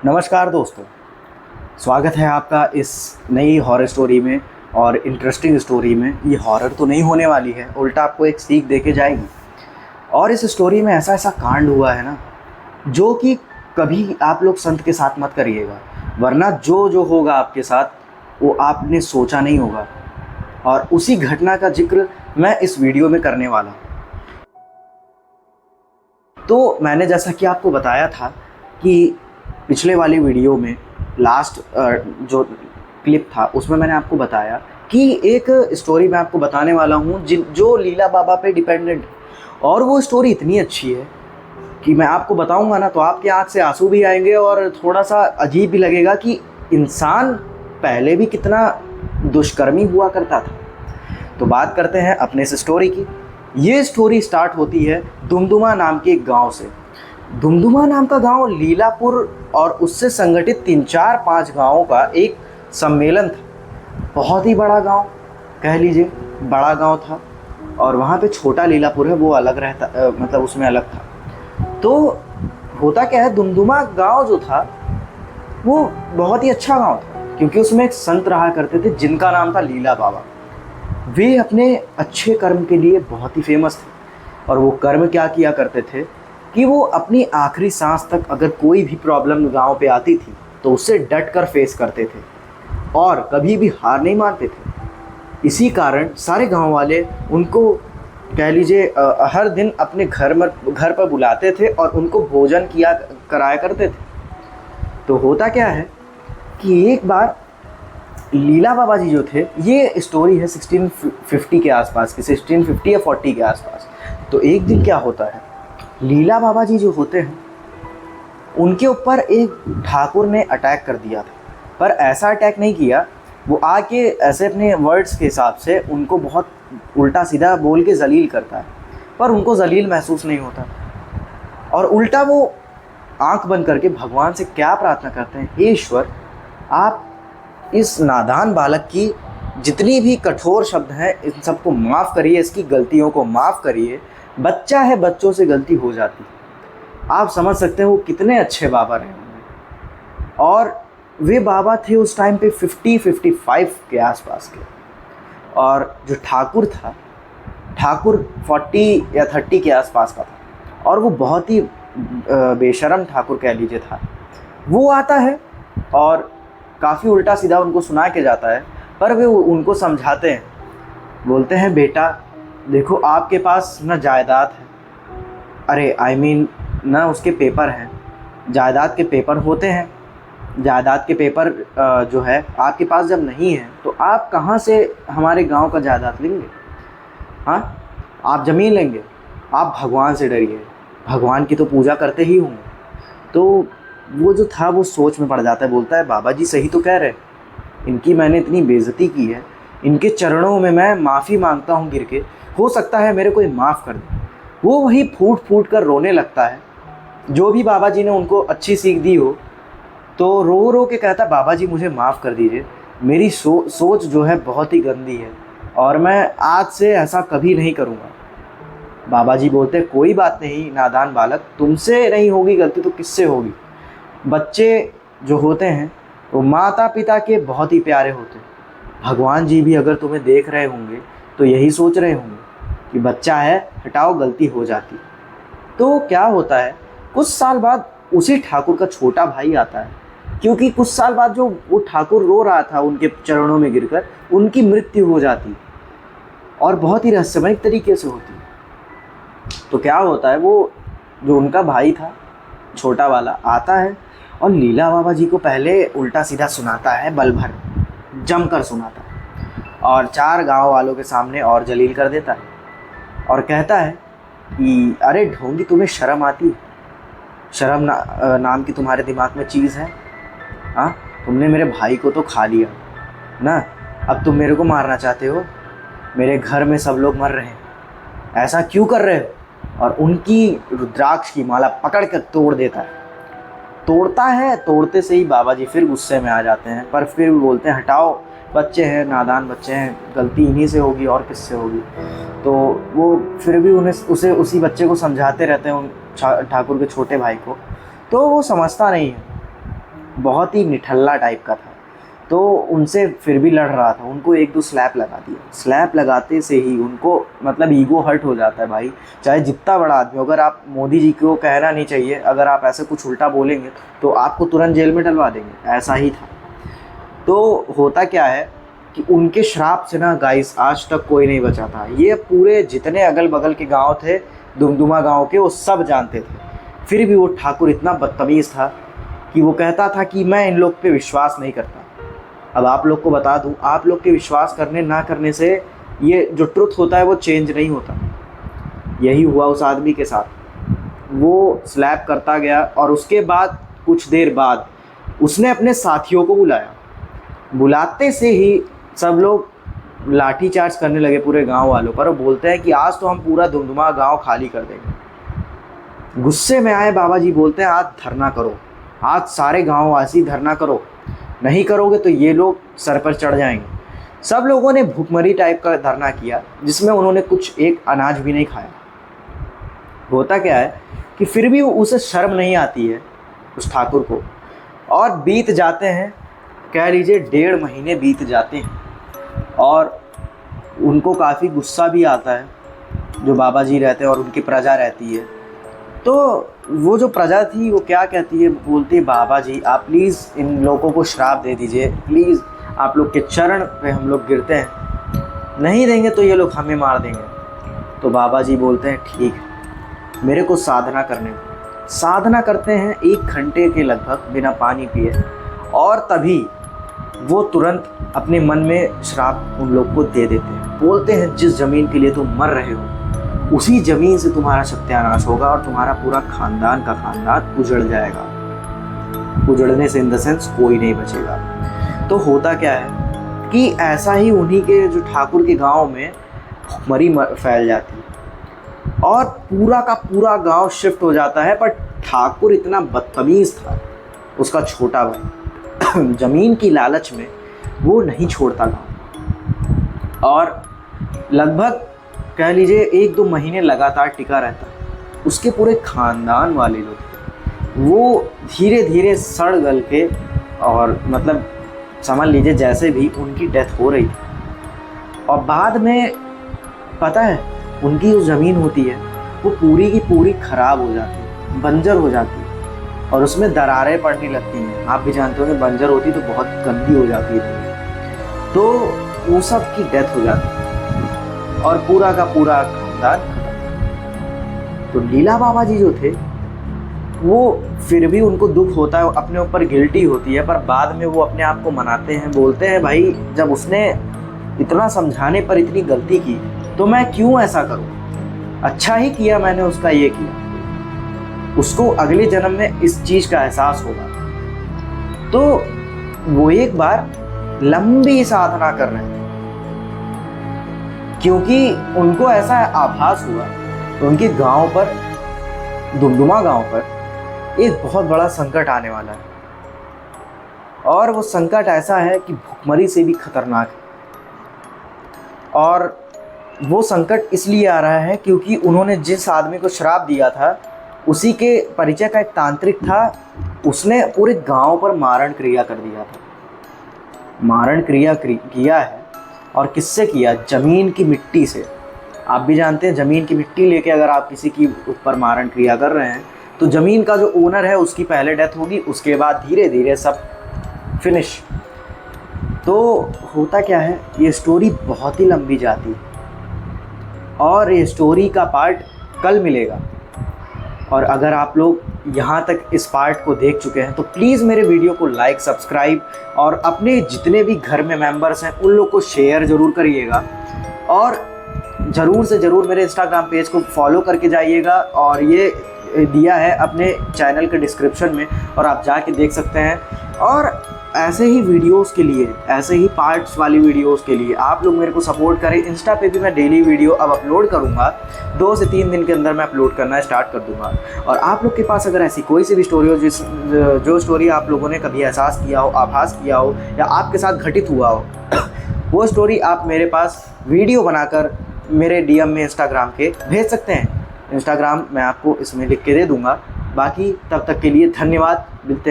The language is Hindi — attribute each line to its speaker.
Speaker 1: नमस्कार दोस्तों, स्वागत है आपका इस नई हॉरर स्टोरी में और इंटरेस्टिंग स्टोरी में। ये हॉरर तो नहीं होने वाली है, उल्टा आपको एक सीख देके जाएगी। और इस स्टोरी में ऐसा ऐसा कांड हुआ है ना, जो कि कभी आप लोग संत के साथ मत करिएगा, वरना जो जो होगा आपके साथ वो आपने सोचा नहीं होगा। और उसी घटना का जिक्र मैं इस वीडियो में करने वाला हूँ। तो मैंने जैसा कि आपको बताया था कि पिछले वाली वीडियो में लास्ट जो क्लिप था उसमें मैंने आपको बताया कि एक स्टोरी मैं आपको बताने वाला हूँ जो लीला बाबा पे डिपेंडेंट। और वो स्टोरी इतनी अच्छी है कि मैं आपको बताऊंगा ना तो आपकी आंख से आंसू भी आएंगे और थोड़ा सा अजीब भी लगेगा कि इंसान पहले भी कितना दुष्कर्मी हुआ करता था। तो बात करते हैं अपने इस स्टोरी की। ये स्टोरी स्टार्ट होती है दुमदुमा नाम के एक गाँव से। दुमदुमा नाम का गांव लीलापुर और उससे संगठित 3-4-5 गांवों का एक सम्मेलन था। बहुत ही बड़ा गांव कह लीजिए, बड़ा गांव था। और वहाँ पे छोटा लीलापुर है वो अलग रहता, मतलब उसमें अलग था। तो होता क्या है, दुमदुमा गांव जो था वो बहुत ही अच्छा गांव था, क्योंकि उसमें एक संत रहा करते थे जिनका नाम था लीला बाबा। वे अपने अच्छे कर्म के लिए बहुत ही फेमस थे। और वो कर्म क्या किया करते थे कि वो अपनी आखिरी सांस तक अगर कोई भी प्रॉब्लम गांव पे आती थी तो उससे डट कर फेस करते थे और कभी भी हार नहीं मानते थे। इसी कारण सारे गांव वाले उनको कह लीजिए हर दिन अपने घर पर बुलाते थे और उनको भोजन कराया करते थे। तो होता क्या है कि एक बार लीला बाबा जी जो थे, ये स्टोरी है 1650 के आसपास की, 1650 या 40 के आसपास। तो एक दिन क्या होता है, लीला बाबा जी जो होते हैं उनके ऊपर एक ठाकुर ने अटैक कर दिया था। पर ऐसा अटैक नहीं किया, वो आके ऐसे अपने वर्ड्स के हिसाब से उनको बहुत उल्टा सीधा बोल के जलील करता है, पर उनको जलील महसूस नहीं होता। और उल्टा वो आंख बंद करके भगवान से क्या प्रार्थना करते हैं, हे ईश्वर आप इस नादान बालक की जितनी भी कठोर शब्द हैं इन सबको माफ़ करिए, इसकी गलतियों को माफ़ करिए। बच्चा है, बच्चों से गलती हो जाती है। आप समझ सकते हैं वो कितने अच्छे बाबा रहे होंगे। और वे बाबा थे उस टाइम पे 50-55 के आसपास के। और जो ठाकुर था, ठाकुर 40 या 30 के आसपास का था। और वो बहुत ही बेशरम ठाकुर कह लीजिए था। वो आता है और काफ़ी उल्टा सीधा उनको सुना के जाता है, पर वे उनको समझाते हैं, बोलते हैं बेटा देखो आपके पास ना जायदाद है, अरे आई मीन ना उसके पेपर हैं, जायदाद के पेपर होते हैं। जायदाद के पेपर जो है आपके पास जब नहीं है तो आप कहाँ से हमारे गांव का जायदाद लेंगे? हाँ, आप ज़मीन लेंगे? आप भगवान से डरिए, भगवान की तो पूजा करते ही होंगे। तो वो जो था वो सोच में पड़ जाता है, बोलता है बाबा जी सही तो कह रहे, इनकी मैंने इतनी बेइज्जती की है, इनके चरणों में मैं माफ़ी मांगता हूँ गिर के, हो सकता है मेरे को माफ़ कर दे। वो वही फूट फूट कर रोने लगता है। जो भी बाबा जी ने उनको अच्छी सीख दी हो तो रो रो के कहता, बाबा जी मुझे माफ़ कर दीजिए, मेरी सोच जो है बहुत ही गंदी है और मैं आज से ऐसा कभी नहीं करूँगा। बाबा जी बोलते कोई बात नहीं नादान बालक, तुमसे नहीं होगी गलती तो किससे होगी? बच्चे जो होते हैं वो माता पिता के बहुत ही प्यारे होते हैं। भगवान जी भी अगर तुम्हें देख रहे होंगे तो यही सोच रहे होंगे कि बच्चा है, हटाओ गलती हो जाती। तो क्या होता है, कुछ साल बाद उसी ठाकुर का छोटा भाई आता है, क्योंकि कुछ साल बाद जो वो ठाकुर रो रहा था उनके चरणों में गिरकर, उनकी मृत्यु हो जाती और बहुत ही रहस्यमय तरीके से होती। तो क्या होता है, वो जो उनका भाई था छोटा वाला आता है और लीला बाबा जी को पहले उल्टा सीधा सुनाता है, बल भर जमकर सुनाता है और 4 गांव वालों के सामने और जलील कर देता है। और कहता है कि अरे ढोंगी तुम्हें शर्म आती है? शर्म नाम की तुम्हारे दिमाग में चीज़ है? हाँ, तुमने मेरे भाई को तो खा लिया ना, अब तुम मेरे को मारना चाहते हो? मेरे घर में सब लोग मर रहे हैं, ऐसा क्यों कर रहे हो? और उनकी रुद्राक्ष की माला पकड़ कर तोड़ देता है। तोड़ता है, तोड़ते से ही बाबा जी फिर गुस्से में आ जाते हैं, पर फिर भी बोलते हैं हटाओ, बच्चे हैं, नादान बच्चे हैं, गलती इन्हीं से होगी और किससे होगी। तो वो फिर भी उसी बच्चे को समझाते रहते हैं, उन ठाकुर के छोटे भाई को। तो वो समझता नहीं है बहुत ही निठल्ला टाइप का था, तो उनसे फिर भी लड़ रहा था। उनको 1-2 स्लैप लगा दिया। स्लैप लगाते से ही उनको मतलब ईगो हर्ट हो जाता है भाई, चाहे जितना बड़ा आदमी हो। अगर आप मोदी जी को कहना नहीं चाहिए, अगर आप ऐसे कुछ उल्टा बोलेंगे तो आपको तुरंत जेल में डलवा देंगे, ऐसा ही था। तो होता क्या है कि उनके श्राप से ना गाइस आज तक कोई नहीं बचा था। ये पूरे जितने अगल बगल के गांव थे, दुमदुमा गांव के, वो सब जानते थे। फिर भी वो ठाकुर इतना बदतमीज़ था कि वो कहता था कि मैं इन लोग पे विश्वास नहीं करता। अब आप लोग को बता दूं, आप लोग के विश्वास करने ना करने से ये जो ट्रुथ होता है वो चेंज नहीं होता। यही हुआ उस आदमी के साथ। वो स्लैप करता गया और उसके बाद कुछ देर बाद उसने अपने साथियों को बुलाया। बुलाते से ही सब लोग लाठीचार्ज करने लगे पूरे गांव वालों पर, और बोलते हैं कि आज तो हम पूरा दुमदुमा गांव खाली कर देंगे। गुस्से में आए बाबा जी बोलते हैं आज धरना करो, आज सारे गांववासी धरना करो, नहीं करोगे तो ये लोग सर पर चढ़ जाएंगे। सब लोगों ने भूखमरी टाइप का धरना किया, जिसमें उन्होंने कुछ एक अनाज भी नहीं खाया। होता क्या है कि फिर भी उसे शर्म नहीं आती है उस ठाकुर को, और बीत जाते हैं, कह लीजिए 1.5 महीने बीत जाते हैं, और उनको काफ़ी गुस्सा भी आता है। जो बाबा जी रहते हैं और उनकी प्रजा रहती है, तो वो जो प्रजा थी वो क्या कहती है, बोलती है बाबा जी आप प्लीज़ इन लोगों को श्राप दे दीजिए, प्लीज़ आप लोग के चरण पे हम लोग गिरते हैं, नहीं देंगे तो ये लोग हमें मार देंगे। तो बाबा जी बोलते हैं ठीक है, मेरे को साधना करने दो। साधना करते हैं 1 घंटे के लगभग बिना पानी पिए, और तभी वो तुरंत अपने मन में श्राप उन लोग को दे देते हैं। बोलते हैं जिस ज़मीन के लिए तुम मर रहे हो उसी ज़मीन से तुम्हारा सत्यानाश होगा और तुम्हारा पूरा खानदान का खानदान उजड़ जाएगा। उजड़ने से इन द सेंस कोई नहीं बचेगा। तो होता क्या है कि ऐसा ही उन्हीं के जो ठाकुर के गांव में भुखमरी फैल जाती है और पूरा का पूरा गांव शिफ्ट हो जाता है। पर ठाकुर इतना बदतमीज़ था, उसका छोटा भाई ज़मीन की लालच में वो नहीं छोड़ता गाँव, और लगभग कह लीजिए 1-2 महीने लगातार टिका रहता। उसके पूरे ख़ानदान वाले लोग वो धीरे धीरे सड़ गल के, और मतलब समझ लीजिए जैसे भी उनकी डेथ हो रही थी। और बाद में पता है उनकी जो ज़मीन होती है वो पूरी की पूरी ख़राब हो जाती है, बंजर हो जाती है, और उसमें दरारें पड़ने लगती हैं। आप भी जानते होंगे बंजर होती तो बहुत गंदी हो जाती है, तो वो सब की डेथ हो जाती है और पूरा का पूरा खानदान खत्म। तो लीला बाबा जी जो थे वो फिर भी उनको दुख होता है, अपने ऊपर गिल्टी होती है, पर बाद में वो अपने आप को मनाते हैं। बोलते हैं भाई जब उसने इतना समझाने पर इतनी गलती की तो मैं क्यों ऐसा करूं, अच्छा ही किया मैंने उसका ये किया, उसको अगले जन्म में इस चीज़ का एहसास होगा। तो वो एक बार लंबी साधना कर रहे थे, क्योंकि उनको ऐसा आभास हुआ तो उनके गांव पर, दुमदुमा गांव पर एक बहुत बड़ा संकट आने वाला है, और वो संकट ऐसा है कि भुखमरी से भी खतरनाक है। और वो संकट इसलिए आ रहा है क्योंकि उन्होंने जिस आदमी को श्राप दिया था उसी के परिचय का एक तांत्रिक था, उसने पूरे गांव पर मारण क्रिया कर दिया था। मारण क्रिया किया है, और किससे किया? ज़मीन की मिट्टी से। आप भी जानते हैं ज़मीन की मिट्टी लेके अगर आप किसी की ऊपर मारण क्रिया कर रहे हैं तो ज़मीन का जो ओनर है उसकी पहले डेथ होगी, उसके बाद धीरे धीरे सब फिनिश। तो होता क्या है, ये स्टोरी बहुत ही लंबी जाती है और ये स्टोरी का पार्ट कल मिलेगा। और अगर आप लोग यहाँ तक इस पार्ट को देख चुके हैं तो प्लीज़ मेरे वीडियो को लाइक, सब्सक्राइब और अपने जितने भी घर में मेंबर्स हैं उन लोग को शेयर ज़रूर करिएगा, और ज़रूर से ज़रूर मेरे इंस्टाग्राम पेज को फॉलो करके जाइएगा। और ये दिया है अपने चैनल के डिस्क्रिप्शन में, और आप जाके देख सकते हैं। और ऐसे ही वीडियोस के लिए, ऐसे ही पार्ट्स वाली वीडियोस के लिए आप लोग मेरे को सपोर्ट करें। इंस्टा पे भी मैं डेली वीडियो अब अपलोड करूँगा, 2 से 3 दिन के अंदर मैं अपलोड करना स्टार्ट कर दूँगा। और आप लोग के पास अगर ऐसी कोई सी भी स्टोरी हो, जो स्टोरी आप लोगों ने कभी एहसास किया हो, आभास किया हो, या आपके साथ घटित हुआ हो वो स्टोरी आप मेरे पास वीडियो बनाकर मेरे DM में इंस्टाग्राम के भेज सकते हैं। इंस्टाग्राम मैं आपको इसमें लिख के दे दूँगा। बाकी तब तक के लिए धन्यवाद। मिलते